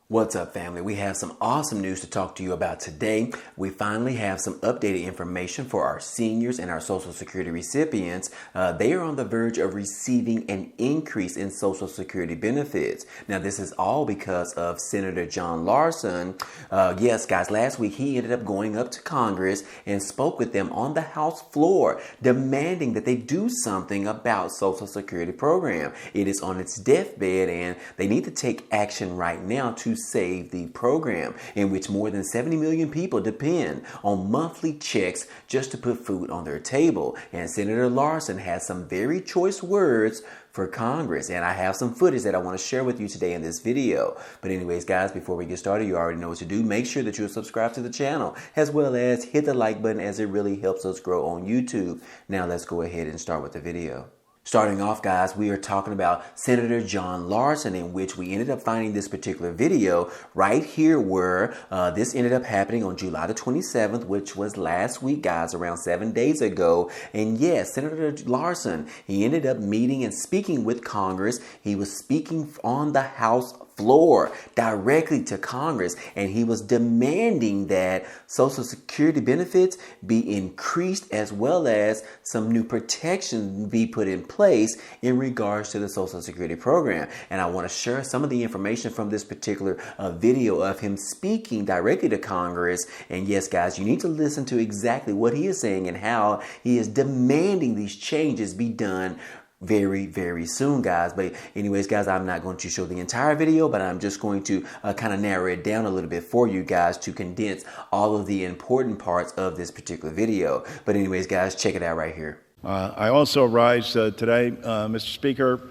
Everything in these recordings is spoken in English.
What's up, family? We have some awesome news to talk to you about today. We finally have some updated information for our seniors and our Social Security recipients. They are on the verge of receiving an increase in Social Security benefits. Now, this is all because of Senator John Larson. Yes, guys, last week he ended up going up to Congress and spoke with them on the House floor, demanding that they do something about Social Security program. It is on its deathbed and they need to take action right now to save the program, in which more than 70 million people depend on monthly checks just to put food on their table. And Senator Larson has some very choice words for Congress, and I have some footage that I want to share with you today in this video. But anyways, guys, before we get started, you already know what to do. Make sure that you're subscribed to the channel, as well as hit the like button, as it really helps us grow on YouTube. Now let's go ahead and start with the video. Starting off, guys, we are talking about Senator John Larson, in which we ended up finding this particular video right here where this ended up happening on July the 27th, which was last week, guys, around 7 days ago. And yes, Senator Larson, he ended up meeting and speaking with Congress. He was speaking on the House floor directly to Congress, and he was demanding that Social Security benefits be increased, as well as some new protections be put in place in regards to the Social Security program. And I want to share some of the information from this particular video of him speaking directly to Congress. And yes, guys, you need to listen to exactly what he is saying and how he is demanding these changes be done very, very soon, guys. But anyways, guys, I'm not going to show the entire video, but I'm just going to kind of narrow it down a little bit for you guys to condense all of the important parts of this particular video. But anyways, guys, check it out right here. I also rise today, Mr. Speaker,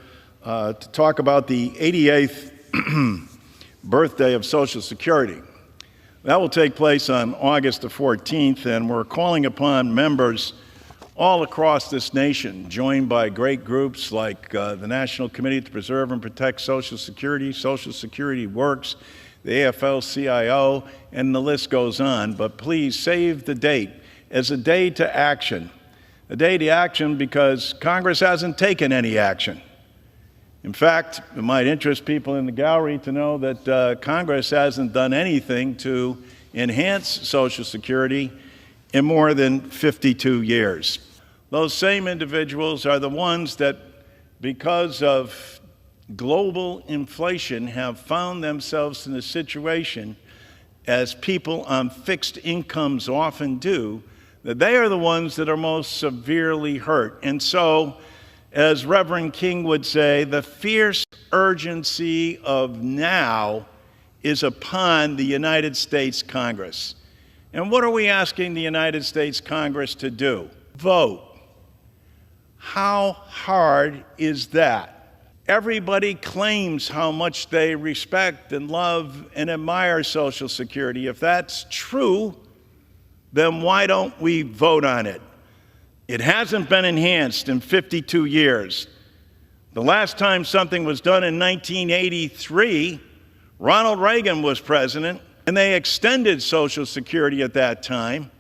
to talk about the 88th birthday of Social Security. That will take place on August the 14th, and we're calling upon members all across this nation, joined by great groups like the National Committee to Preserve and Protect Social Security Works, the AFL-CIO, and the list goes on. But please save the date as a day to action. A day to action because Congress hasn't taken any action. In fact, it might interest people in the gallery to know that Congress hasn't done anything to enhance Social Security in more than 52 years. Those same individuals are the ones that, because of global inflation, have found themselves in a situation, as people on fixed incomes often do, that they are the ones that are most severely hurt. And so, as Reverend King would say, the fierce urgency of now is upon the United States Congress. And what are we asking the United States Congress to do? Vote. How hard is that? Everybody claims how much they respect and love and admire Social Security. If that's true, then why don't we vote on it? It hasn't been enhanced in 52 years. The last time something was done in 1983, Ronald Reagan was president, and they extended Social Security at that time,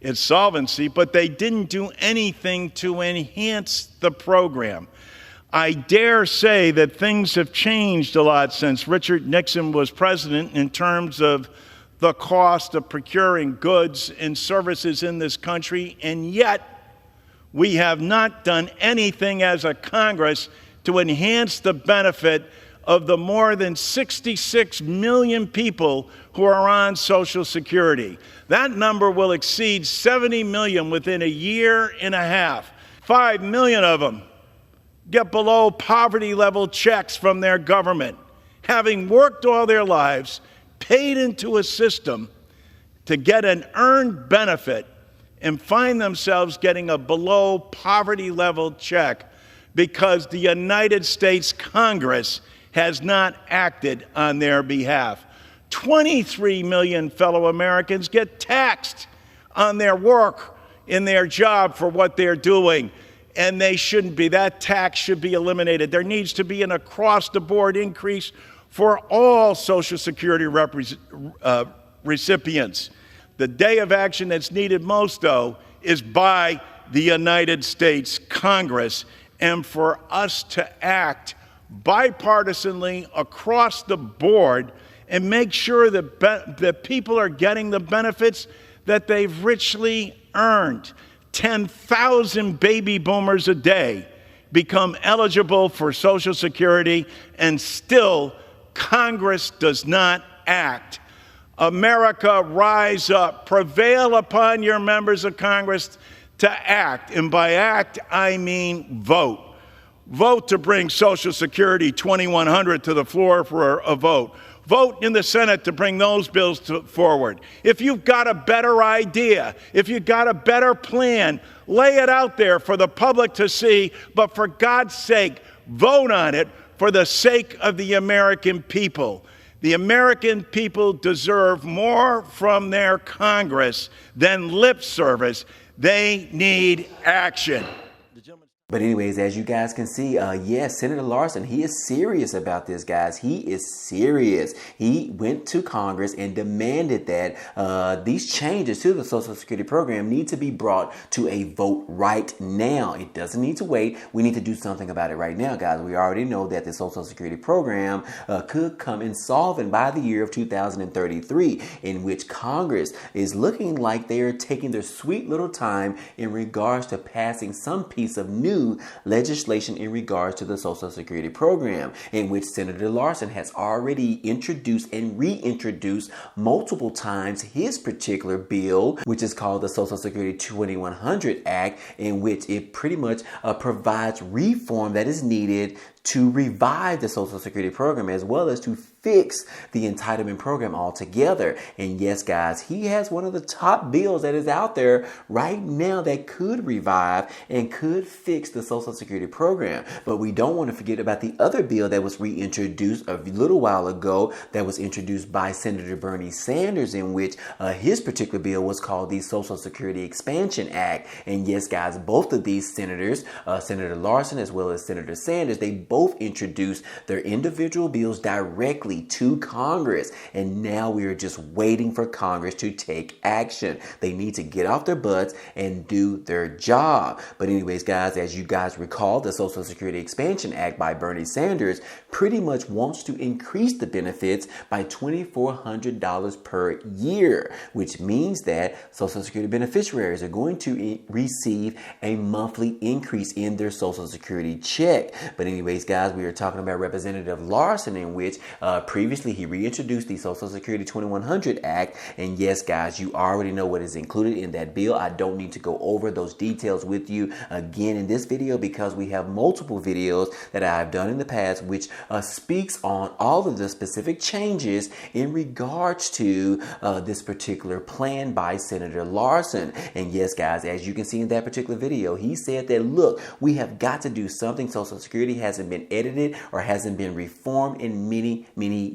its solvency, but they didn't do anything to enhance the program. I dare say that things have changed a lot since Richard Nixon was president in terms of the cost of procuring goods and services in this country, and yet we have not done anything as a Congress to enhance the benefit of the more than 66 million people who are on Social Security. That number will exceed 70 million within a year and a half. 5 million of them get below poverty level checks from their government, having worked all their lives, paid into a system to get an earned benefit, and find themselves getting a below poverty level check because the United States Congress has not acted on their behalf. 23 million fellow Americans get taxed on their work in their job for what they're doing, and they shouldn't be. That tax should be eliminated. There needs to be an across-the-board increase for all Social Security recipients. The day of action that's needed most, though, is by the United States Congress, and for us to act bipartisanly across the board and make sure that people are getting the benefits that they've richly earned. 10,000 baby boomers a day become eligible for Social Security, and still Congress does not act. America, rise up. Prevail upon your members of Congress to act. And by act, I mean vote. Vote to bring Social Security 2100 to the floor for a vote. Vote in the Senate to bring those bills forward. If you've got a better idea, if you've got a better plan, lay it out there for the public to see. But for God's sake, vote on it for the sake of the American people. The American people deserve more from their Congress than lip service. They need action. But anyways, as you guys can see, yes, Senator Larson, he is serious about this, guys. He is serious. He went to Congress and demanded that these changes to the Social Security program need to be brought to a vote right now. It doesn't need to wait. We need to do something about it right now, guys. We already know that the Social Security program could come insolvent by the year of 2033, in which Congress is looking like they are taking their sweet little time in regards to passing some piece of new legislation in regards to the Social Security program, in which Senator Larson has already introduced and reintroduced multiple times his particular bill, which is called the Social Security 2100 Act, in which it pretty much provides reform that is needed to revive the Social Security program, as well as to fix the entitlement program altogether. And yes, guys, he has one of the top bills that is out there right now that could revive and could fix the Social Security program. But we don't want to forget about the other bill that was reintroduced a little while ago, that was introduced by Senator Bernie Sanders, in which his particular bill was called the Social Security Expansion Act. And yes, guys, both of these senators, Senator Larson as well as Senator Sanders, they both introduced their individual bills directly to Congress. And now we are just waiting for Congress to take action. They need to get off their butts and do their job. But anyways, guys, as you guys recall, the Social Security Expansion Act by Bernie Sanders pretty much wants to increase the benefits by $2,400 per year, which means that Social Security beneficiaries are going to receive a monthly increase in their Social Security check. But anyways, guys, we are talking about Representative Larson, in which previously he reintroduced the Social Security 2100 Act. And yes, guys, you already know what is included in that bill. I don't need to go over those details with you again in this video, because we have multiple videos that I've done in the past which speaks on all of the specific changes in regards to this particular plan by Senator Larson. And yes, guys, as you can see in that particular video, he said that, look, we have got to do something. Social Security hasn't been edited or hasn't been reformed in many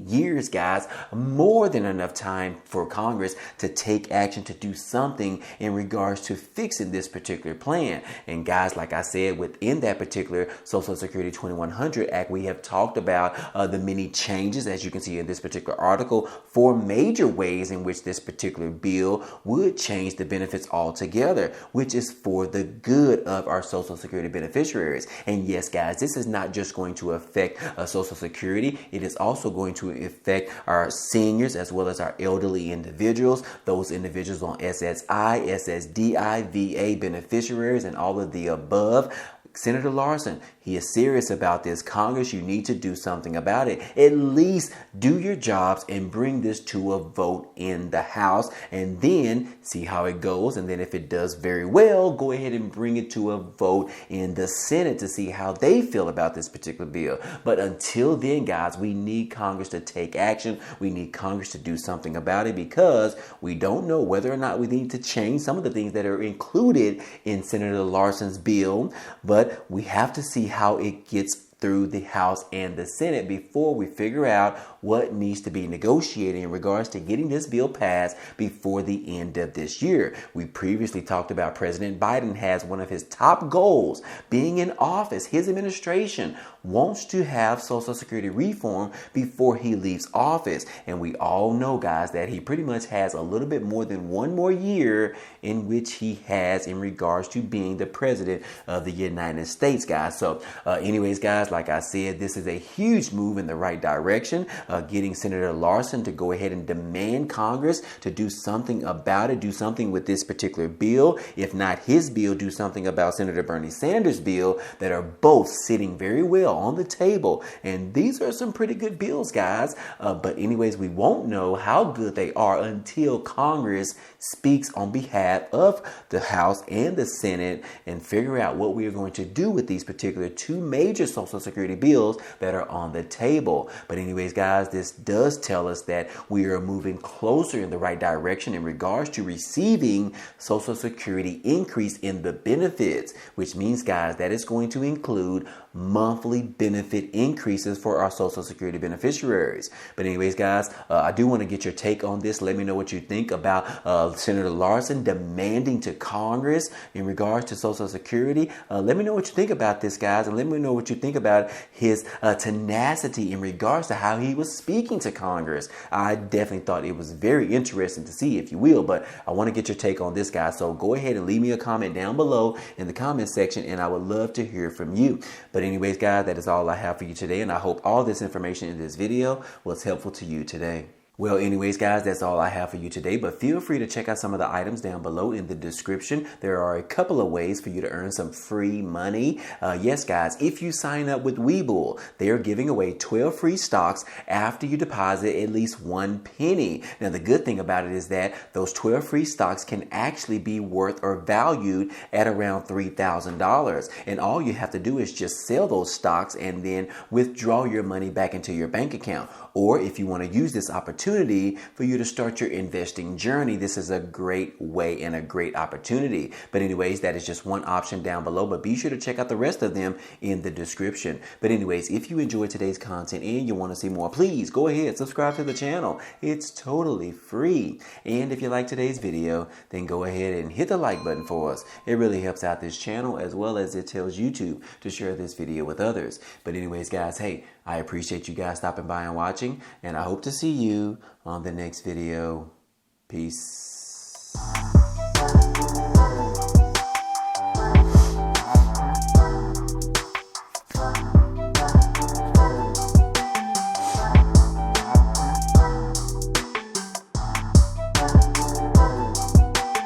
years, guys. More than enough time for Congress to take action to do something in regards to fixing this particular plan. And guys, like I said, within that particular Social Security 2100 Act, we have talked about the many changes, as you can see in this particular article, 4 major ways in which this particular bill would change the benefits altogether, which is for the good of our Social Security beneficiaries. And yes, guys, this is not just going to affect Social Security. It is also going to affect our seniors as well as our elderly individuals, those individuals on SSI, SSDI, VA beneficiaries, and all of the above. Senator Larson, he is serious about this. Congress, you need to do something about it. At least do your jobs and bring this to a vote in the House, and then see how it goes. And then if it does very well, go ahead and bring it to a vote in the Senate to see how they feel about this particular bill. But until then, guys, we need Congress to take action. We need Congress to do something about it, because we don't know whether or not we need to change some of the things that are included in Senator Larson's bill. But we have to see how it gets through the House and the Senate before we figure out what needs to be negotiated in regards to getting this bill passed before the end of this year. We previously talked about President Biden has one of his top goals being in office. His administration wants to have Social Security reform before he leaves office. And we all know, guys, that he pretty much has a little bit more than one more year in which he has in regards to being the president of the United States, guys. So anyways, guys, guys, like I said, this is a huge move in the right direction, getting Senator Larson to go ahead and demand Congress to do something about it, do something with this particular bill. If not his bill, do something about Senator Bernie Sanders' bill, that are both sitting very well on the table. And these are some pretty good bills, guys. But anyways, we won't know how good they are until Congress speaks on behalf of the House and the Senate and figure out what we are going to do with these particular two major Social Security bills that are on the table. But anyways, guys, this does tell us that we are moving closer in the right direction in regards to receiving Social Security increase in the benefits, which means, guys, that it's going to include monthly benefit increases for our Social Security beneficiaries. But anyways, guys, I do want to get your take on this. Let me know what you think about Senator Larson demanding to Congress in regards to Social Security. Let me know what you think about this, guys, and let me know what you think about his tenacity in regards to how he was speaking to Congress. I definitely thought it was very interesting to see, if you will, but I want to get your take on this, guys. So go ahead and leave me a comment down below in the comment section, and I would love to hear from you. But anyways, guys, that is all I have for you today, and I hope all this information in this video was helpful to you today. Well, anyways, guys, that's all I have for you today, but feel free to check out some of the items down below in the description. There are a couple of ways for you to earn some free money. Yes, guys, if you sign up with Webull, they are giving away 12 free stocks after you deposit at least 1 penny. Now, the good thing about it is that those 12 free stocks can actually be worth or valued at around $3,000. And all you have to do is just sell those stocks and then withdraw your money back into your bank account. Or if you want to use this opportunity for you to start your investing journey, this is a great way and a great opportunity. But anyways, that is just one option down below, but be sure to check out the rest of them in the description. But anyways, if you enjoyed today's content and you want to see more, please go ahead, subscribe to the channel. It's totally free. And if you like today's video, then go ahead and hit the like button for us. It really helps out this channel, as well as it tells YouTube to share this video with others. But anyways, guys, hey, I appreciate you guys stopping by and watching, and I hope to see you on the next video. Peace.